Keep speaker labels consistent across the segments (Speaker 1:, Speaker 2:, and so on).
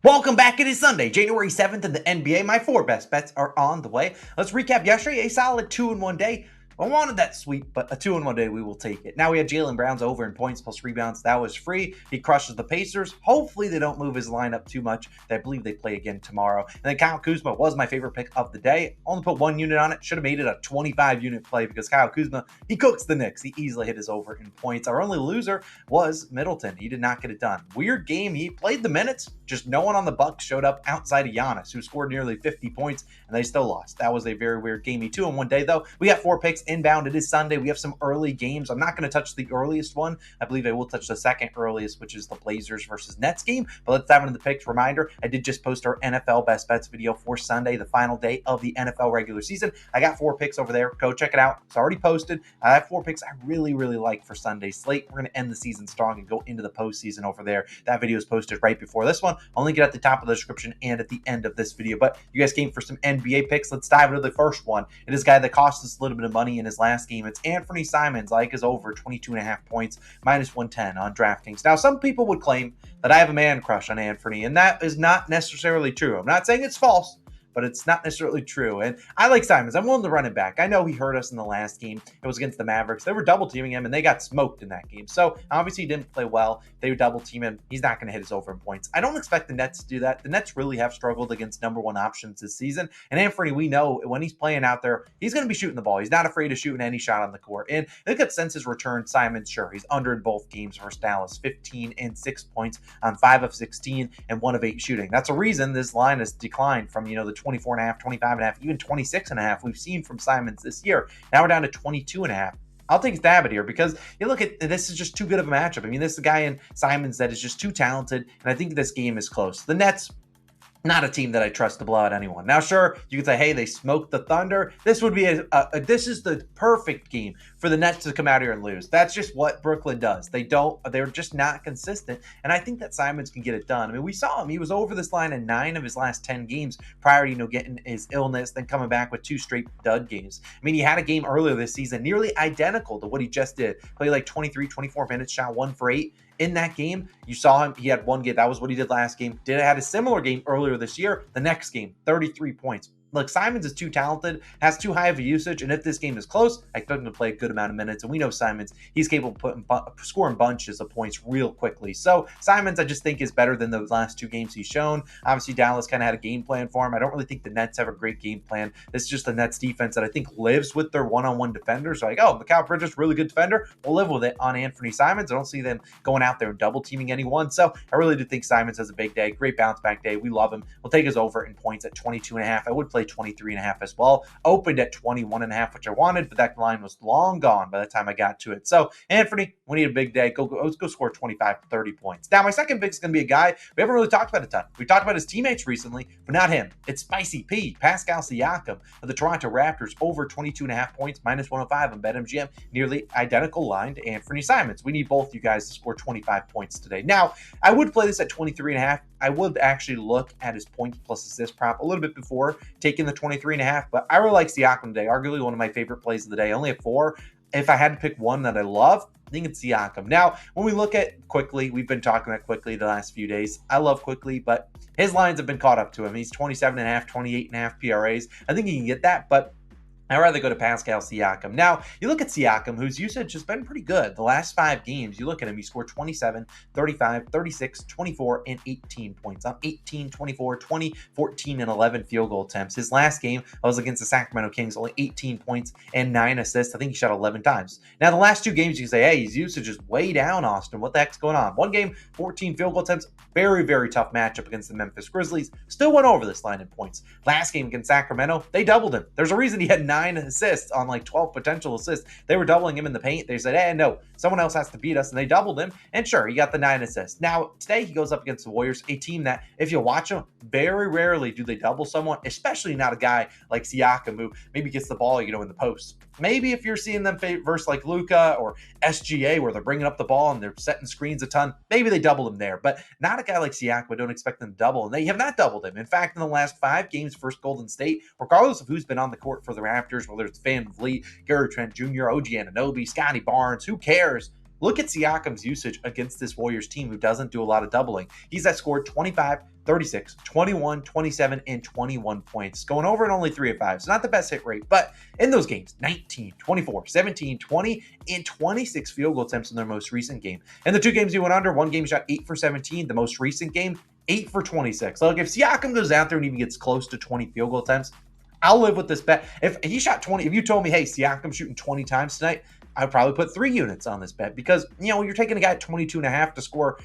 Speaker 1: Welcome back. It is Sunday, January 7th in the NBA. My four best bets are on the way. Let's recap yesterday. A solid 2-1 day. I wanted that sweep, but a 2-1 day, we will take it. Now we had Jaylen Brown's over in points plus rebounds. That was free. He crushes the Pacers. Hopefully they don't move his lineup too much. I believe they play again tomorrow. And then Kyle Kuzma was my favorite pick of the day. Only put 1 unit on it. Should have made it a 25-unit play because Kyle Kuzma, he cooks the Knicks. He easily hit his over in points. Our only loser was Middleton. He did not get it done. Weird game. He played the minutes. Just no one on the Bucks showed up outside of Giannis, who scored nearly 50 points, and they still lost. That was a very weird game. 2-1 day, though. We got 4 picks inbound. It is Sunday. We have some early games. I'm not going to touch the earliest one. I believe I will touch the second earliest, which is the Blazers versus Nets game. But let's dive into the picks. Reminder, I did just post our NFL Best Bets video for Sunday, the final day of the NFL regular season. I got 4 picks over there. Go check it out. It's already posted. I have 4 picks I really like for Sunday's slate. We're going to end the season strong and go into the postseason over there. That video is posted right before this one. I'll link it at the top of the description and at the end of this video. But you guys came for some NBA picks. Let's dive into the first one. It is a guy that cost us a little bit of money in his last game. It's Anthony Simons. I like his over 22.5 points, minus 110 on DraftKings. Now, some people would claim that I have a man crush on Anthony, and that is not necessarily true. I'm not saying it's false, but it's not necessarily true. And I like Simons. I'm willing to run it back. I know he hurt us in the last game. It was against the Mavericks. They were double teaming him, and they got smoked in that game. So obviously he didn't play well. They were double team him. He's not going to hit his over in points. I don't expect the Nets to do that. The Nets really have struggled against number one options this season. And Anthony, we know when he's playing out there, he's going to be shooting the ball. He's not afraid of shooting any shot on the court. And look at since his return, Simons, sure, he's under in both games versus Dallas, 15 and 6 points on 5 of 16 and 1 of 8 shooting. That's a reason this line has declined from, the 24.5, 25.5, even 26.5 we've seen from Simons this year. Now we're down to 22.5. I'll take a stab at here because you look at this is just too good of a matchup. I mean, this is a guy in Simons that is just too talented, and I think this game is close. The Nets, not a team that I trust to blow out anyone. Now, sure, you could say, hey, they smoked the Thunder. This would be this is the perfect game for the Nets to come out here and lose. That's just what Brooklyn does. They're just not consistent. And I think that Simons can get it done. I mean, we saw him. He was over this line in 9 of his last 10 games prior to, getting his illness, then coming back with 2 straight dud games. I mean, he had a game earlier this season, nearly identical to what he just did. Played like 23, 24 minutes, shot 1 for 8. In that game, you saw him. He had 1 game. That was what he did last game. Had a similar game earlier this year. The next game, 33 points. Look, Simons is too talented, has too high of a usage, and if this game is close, I expect him to play a good amount of minutes. And we know Simons, he's capable of scoring bunches of points real quickly. So Simons, I just think, is better than those last 2 games he's shown. Obviously, Dallas kind of had a game plan for him. I don't really think the Nets have a great game plan. This is just the Nets defense that I think lives with their one-on-one defenders. Like, Mikal Bridges, really good defender. We'll live with it on Anthony Simons. I don't see them going out there and double teaming anyone. So I really do think Simons has a big day. Great bounce back day. We love him. We'll take his over in points at 22.5. I would play 23.5 as well. Opened at 21.5, which I wanted, but that line was long gone by the time I got to it. So Anthony, we need a big day. Let's go score 25 to 30 points. Now, my second pick is going to be a guy we haven't really talked about a ton. We talked about his teammates recently, but not him. It's Spicy P, Pascal Siakam of the Toronto Raptors, over 22.5 points, minus 105 on BetMGM. Nearly identical line to Anthony Simons. We need both you guys to score 25 points today. Now, I would play this at 23.5. I would actually look at his points plus assist prop a little bit before taking the 23.5, but I really like Siakam today. Arguably one of my favorite plays of the day. I only have 4. If I had to pick one that I love, I think it's Siakam. Now, when we look at Quickly, we've been talking about Quickly the last few days. I love Quickly, but his lines have been caught up to him. He's 27.5, 28.5 PRAs. I think he can get that, but I'd rather go to Pascal Siakam. Now, you look at Siakam, whose usage has been pretty good. The last 5 games, you look at him, he scored 27, 35, 36, 24, and 18 points. On 18, 24, 20, 14, and 11 field goal attempts. His last game was against the Sacramento Kings, only 18 points and 9 assists. I think he shot 11 times. Now, the last 2 games, you can say, hey, his usage is way down, Austin. What the heck's going on? 1 game, 14 field goal attempts. Very, very tough matchup against the Memphis Grizzlies. Still went over this line in points. Last game against Sacramento, they doubled him. There's a reason he had 9 assists on like 12 potential assists. They were doubling him in the paint. They said, hey, no, someone else has to beat us, and they doubled him, and sure, he got the 9 assists. Now, today he goes up against the Warriors, a team that, if you watch them, very rarely do they double someone, especially not a guy like Siakam who maybe gets the ball, in the post. Maybe if you're seeing them versus like Luka or SGA where they're bringing up the ball and they're setting screens a ton, maybe they double him there, but not a guy like Siakam. I don't expect them to double, and they have not doubled him. In fact, in the last 5 games versus Golden State, regardless of who's been on the court for the Raptors, whether it's Van Vliet, Gary Trent Jr., OG Anunoby, Scotty Barnes, who cares? Look at Siakam's usage against this Warriors team who doesn't do a lot of doubling. He's scored 25, 36, 21, 27, and 21 points. Going over in only 3 of 5. So not the best hit rate, but in those games, 19, 24, 17, 20, and 26 field goal attempts in their most recent game. And the 2 games he went under, one game shot 8 for 17. The most recent game, 8 for 26. Like if Siakam goes out there and even gets close to 20 field goal attempts, I'll live with this bet. If he shot 20, if you told me, hey, Siakam shooting 20 times tonight, I'd probably put 3 units on this bet because, you're taking a guy at 22.5 to score,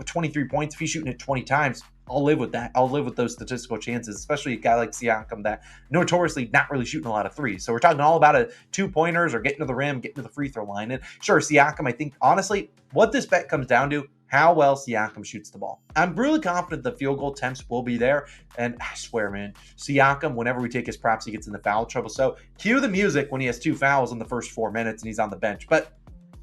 Speaker 1: 23 points. If he's shooting it 20 times, I'll live with that. I'll live with those statistical chances, especially a guy like Siakam that notoriously not really shooting a lot of threes. So we're talking all about a 2-pointers or getting to the rim, getting to the free throw line. And sure, Siakam, I think, honestly, what this bet comes down to, how well Siakam shoots the ball. I'm really confident the field goal attempts will be there. And I swear, man, Siakam, whenever we take his props, he gets into foul trouble. So cue the music when he has 2 fouls in the first 4 minutes and he's on the bench. But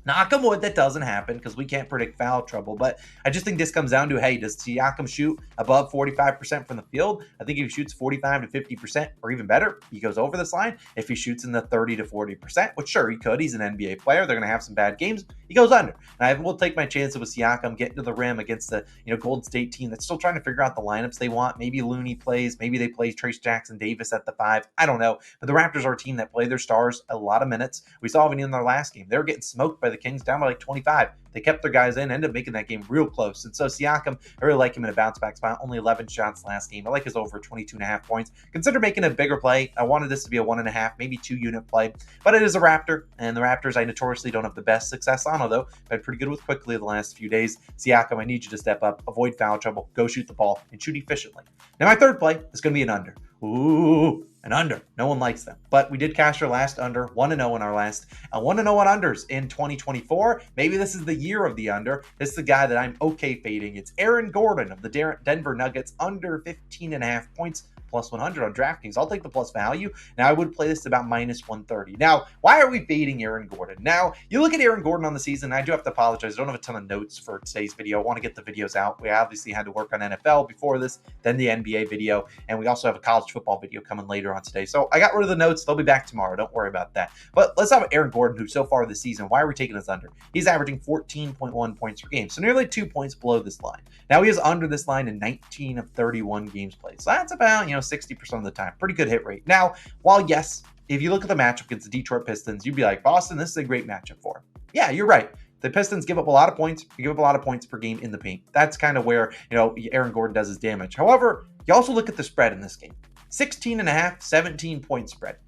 Speaker 1: knock on wood, that doesn't happen because we can't predict foul trouble. But I just think this comes down to, hey, does Siakam shoot above 45% from the field? I think if he shoots 45 to 50% or even better, he goes over this line. If he shoots in the 30 to 40%, which sure, he could. He's an NBA player. They're going to have some bad games. He goes under. And I will take my chances with Siakam getting to the rim against the Golden State team that's still trying to figure out the lineups they want. Maybe Looney plays. Maybe they play Trace Jackson Davis at the 5. I don't know. But the Raptors are a team that play their stars a lot of minutes. We saw even in their last game. They were getting smoked by the Kings down by like 25. They kept their guys in, ended up making that game real close. And so Siakam, I really like him in a bounce back spot. Only 11 shots last game. I like his over 22.5 points. Consider making a bigger play. I wanted this to be a 1.5, maybe 2 unit play, but it is a Raptor. And the Raptors, I notoriously don't have the best success on, although been pretty good with quickly the last few days. Siakam, I need you to step up, avoid foul trouble, go shoot the ball, and shoot efficiently. Now my third play is going to be an under. Ooh, an under. No one likes them. But we did cash our last under, 1-0 in our last. 1-0 on unders in 2024. Maybe this is the year of the under. This is the guy that I'm okay fading. It's Aaron Gordon of the Denver Nuggets, under 15.5 points. Plus 100 on DraftKings. I'll take the plus value. Now, I would play this about minus 130. Now, why are we fading Aaron Gordon? Now, you look at Aaron Gordon on the season. I do have to apologize. I don't have a ton of notes for today's video. I want to get the videos out. We obviously had to work on NFL before this, then the NBA video, and we also have a college football video coming later on today. So I got rid of the notes. They'll be back tomorrow. Don't worry about that. But let's talk about Aaron Gordon, who so far this season, why are we taking this under? He's averaging 14.1 points per game, so nearly 2 points below this line. Now, he is under this line in 19 of 31 games played. So that's about, 60% of the time. Pretty good hit rate. Now, while yes, if you look at the matchup against the Detroit Pistons, you'd be like, Boston, this is a great matchup for him. Yeah, you're right. The Pistons give up a lot of points. You give up a lot of points per game in the paint. That's kind of where, Aaron Gordon does his damage. However, you also look at the spread in this game. 16.5, 17-point spread.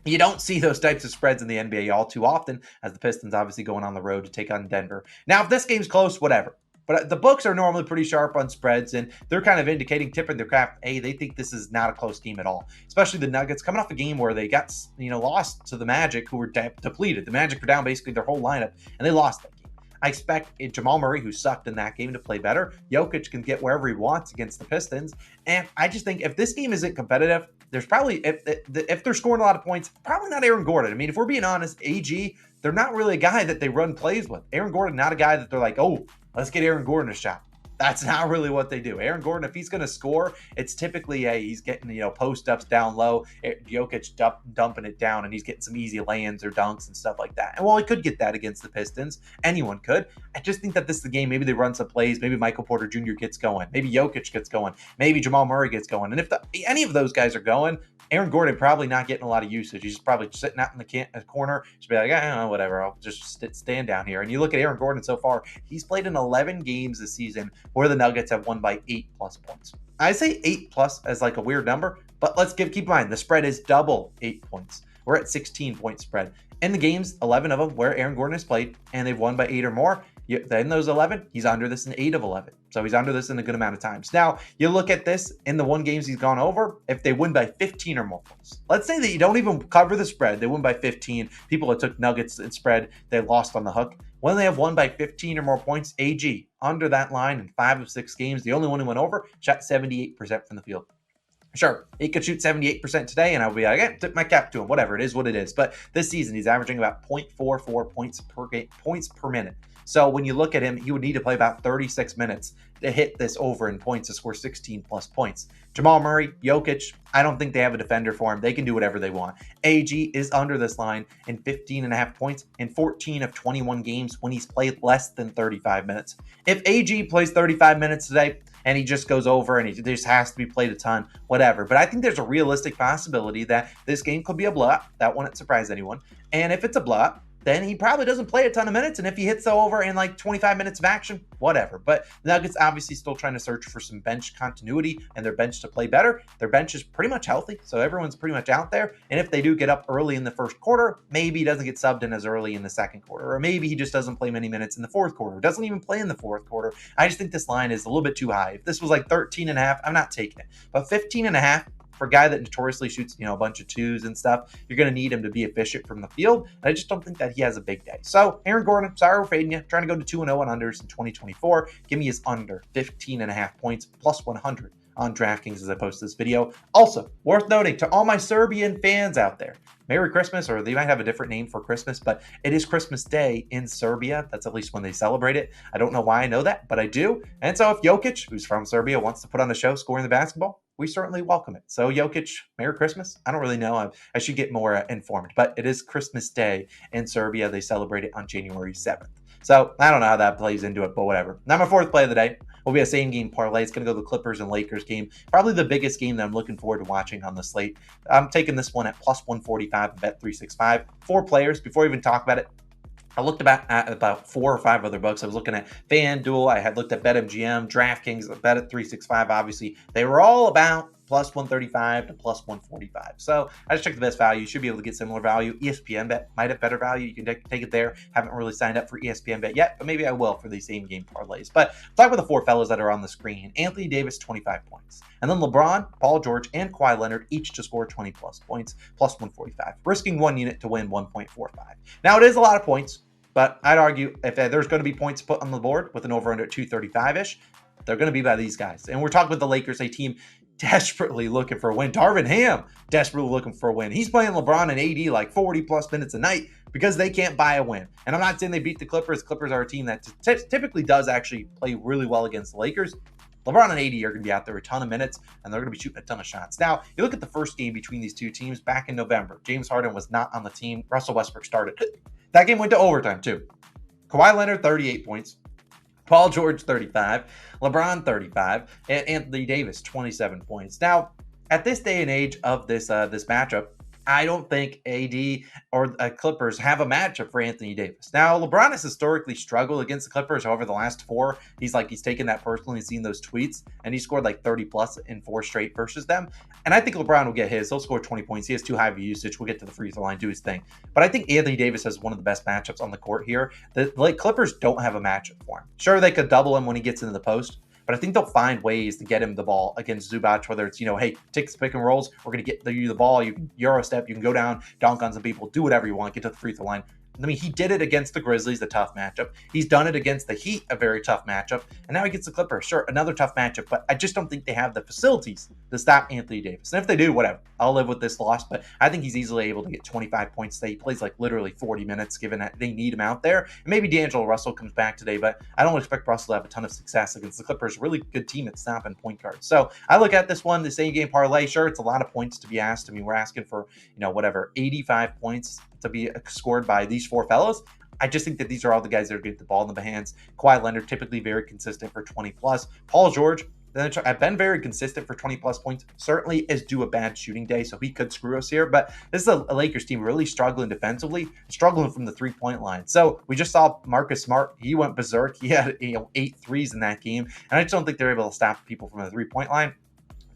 Speaker 1: You don't see those types of spreads in the NBA all too often, as the Pistons obviously going on the road to take on Denver. Now, if this game's close, whatever. But the books are normally pretty sharp on spreads, and they're kind of indicating, tipping their cap, hey, they think this is not a close game at all. Especially the Nuggets coming off a game where they got, lost to the Magic, who were depleted. The Magic were down basically their whole lineup, and they lost that game. I expect Jamal Murray, who sucked in that game, to play better. Jokic can get wherever he wants against the Pistons. And I just think if this game isn't competitive, there's probably, if they're scoring a lot of points, probably not Aaron Gordon. I mean, if we're being honest, AG, they're not really a guy that they run plays with. Aaron Gordon, not a guy that they're like, oh, let's get Aaron Gordon a shot. That's not really what they do. Aaron Gordon, if he's going to score, it's typically he's getting post-ups down low, Jokic dumping it down, and he's getting some easy lay-ins or dunks and stuff like that. And while he could get that against the Pistons, anyone could. I just think that this is the game. Maybe they run some plays. Maybe Michael Porter Jr. gets going. Maybe Jokic gets going. Maybe Jamal Murray gets going. And if any of those guys are going, Aaron Gordon probably not getting a lot of usage. He's probably sitting out in the corner, just be like, whatever, I'll just stand down here. And you look at Aaron Gordon so far, he's played in 11 games this season where the Nuggets have won by 8+ points. I say 8+ as like a weird number, but let's keep in mind, the spread is double 8 points. We're at 16-point spread. In the games, 11 of them where Aaron Gordon has played, and they've won by 8 or more. In those 11, he's under this in 8 of 11. So he's under this in a good amount of times. Now, you look at this in the 1 games he's gone over, if they win by 15 or more points. Let's say that you don't even cover the spread. They win by 15. People that took Nuggets and spread, they lost on the hook. When they have won by 15 or more points, AG, under that line in 5 of 6 games, the only one who went over, shot 78% from the field. Sure, he could shoot 78% today, and I'll be like, tip my cap to him. Whatever, it is what it is. But this season, he's averaging about 0.44 points per minute. So when you look at him, he would need to play about 36 minutes to hit this over in points to score 16+ points. Jamal Murray, Jokic, I don't think they have a defender for him. They can do whatever they want. AG is under this line in 15.5 points in 14 of 21 games when he's played less than 35 minutes. If AG plays 35 minutes today, and he just goes over and he just has to be played a ton, whatever. But I think there's a realistic possibility that this game could be a blowout. That wouldn't surprise anyone. And if it's a blowout, then he probably doesn't play a ton of minutes. And if he hits the over in like 25 minutes of action, whatever. But the Nuggets obviously still trying to search for some bench continuity and their bench to play better. Their bench is pretty much healthy, so everyone's pretty much out there. And if they do get up early in the first quarter, maybe he doesn't get subbed in as early in the second quarter, or maybe he just doesn't play many minutes in the fourth quarter, doesn't even play in the fourth quarter. I just think this line is a little bit too high. If this was like 13.5, I'm not taking it. But 15.5, for a guy that notoriously shoots, a bunch of twos and stuff, you're going to need him to be efficient from the field. And I just don't think that he has a big day. So Aaron Gordon, sorry we're fading you. Trying to go to 2-0 on unders in 2024. Give me his under 15.5 points plus 100 on DraftKings as I post this video. Also, worth noting to all my Serbian fans out there, Merry Christmas, or they might have a different name for Christmas, but it is Christmas Day in Serbia. That's at least when they celebrate it. I don't know why I know that, but I do. And so if Jokic, who's from Serbia, wants to put on a show scoring the basketball, we certainly welcome it. So Jokic, Merry Christmas. I don't really know. I should get more informed, but it is Christmas Day in Serbia. They celebrate it on January 7th. So I don't know how that plays into it, but whatever. Now my fourth play of the day will be a same game parlay. It's going to go the Clippers and Lakers game. Probably the biggest game that I'm looking forward to watching on the slate. I'm taking this one at plus 145 bet 365. 4 players. Before I even talk about it, I looked at about 4 or 5 other books. I was looking at FanDuel. I had looked at BetMGM, DraftKings, Bet at 365. Obviously, they were all about plus 135 to plus 145. So I just checked the best value. You should be able to get similar value. ESPN Bet might have better value. You can take it there. Haven't really signed up for ESPN Bet yet, but maybe I will for these same game parlays. But talk about the 4 fellas that are on the screen. Anthony Davis, 25 points. And then LeBron, Paul George, and Kawhi Leonard each to score 20 plus points, plus 145. Risking 1 unit to win 1.45. Now, it is a lot of points, but I'd argue if there's going to be points put on the board with an over-under 235-ish, they're going to be by these guys. And we're talking about the Lakers, a team desperately looking for a win. Darvin Ham, desperately looking for a win. He's playing LeBron and AD like 40-plus minutes a night because they can't buy a win. And I'm not saying they beat the Clippers. Clippers are a team that typically does actually play really well against the Lakers. LeBron and AD are going to be out there a ton of minutes, and they're going to be shooting a ton of shots. Now, you look at the first game between these two teams back in November. James Harden was not on the team. Russell Westbrook started. That game went to overtime, too. Kawhi Leonard, 38 points. Paul George, 35. LeBron, 35. And Anthony Davis, 27 points. Now, at this day and age of this matchup, I don't think AD or Clippers have a matchup for Anthony Davis. Now, LeBron has historically struggled against the Clippers. However, the last 4, he's taken that personally. He's seen those tweets, and he scored like 30-plus in 4 straight versus them. And I think LeBron will get his. He'll score 20 points. He has too high of a usage. We'll get to the free throw line, do his thing. But I think Anthony Davis has one of the best matchups on the court here. The Clippers don't have a matchup for him. Sure, they could double him when he gets into the post, but I think they'll find ways to get him the ball against Zubac, whether it's, hey, take pick and rolls. We're going to get you the ball. You can Euro step. You can go down, dunk on some people, do whatever you want, get to the free throw line. I mean, he did it against the Grizzlies, a tough matchup. He's done it against the Heat, a very tough matchup. And now he gets the Clippers. Sure, another tough matchup, but I just don't think they have the facilities to stop Anthony Davis. And if they do, whatever. I'll live with this loss, but I think he's easily able to get 25 points today. He plays like literally 40 minutes, given that they need him out there. And maybe D'Angelo Russell comes back today, but I don't expect Russell to have a ton of success against the Clippers. Really good team at stopping point guards. So I look at this one, the same game parlay. Sure, it's a lot of points to be asked. I mean, we're asking for, 85 points to be scored by these 4 fellas. I just think that these are all the guys that are getting the ball in the hands. Kawhi Leonard, typically very consistent for 20-plus. Paul George, I've been very consistent for 20-plus points. Certainly is due a bad shooting day, so he could screw us here. But this is a Lakers team really struggling defensively, struggling from the three-point line. So we just saw Marcus Smart. He went berserk. He had 8 threes in that game. And I just don't think they're able to stop people from the three-point line.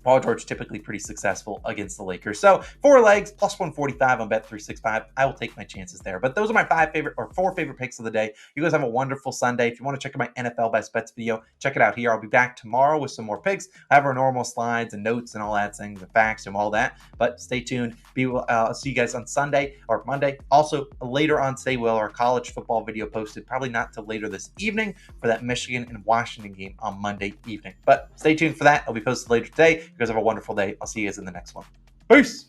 Speaker 1: Paul George typically pretty successful against the Lakers. So 4 legs, plus 145 on Bet365. I will take my chances there. But those are my 4 favorite picks of the day. You guys have a wonderful Sunday. If you want to check out my NFL Best Bets video, check it out here. I'll be back tomorrow with some more picks. I have our normal slides and notes and all that things, the facts and all that. But stay tuned. I'll see you guys on Sunday or Monday. Also, later on today, we'll have our college football video posted. Probably not till later this evening for that Michigan and Washington game on Monday evening. But stay tuned for that. It'll be posted later today. You guys have a wonderful day. I'll see you guys in the next one. Peace.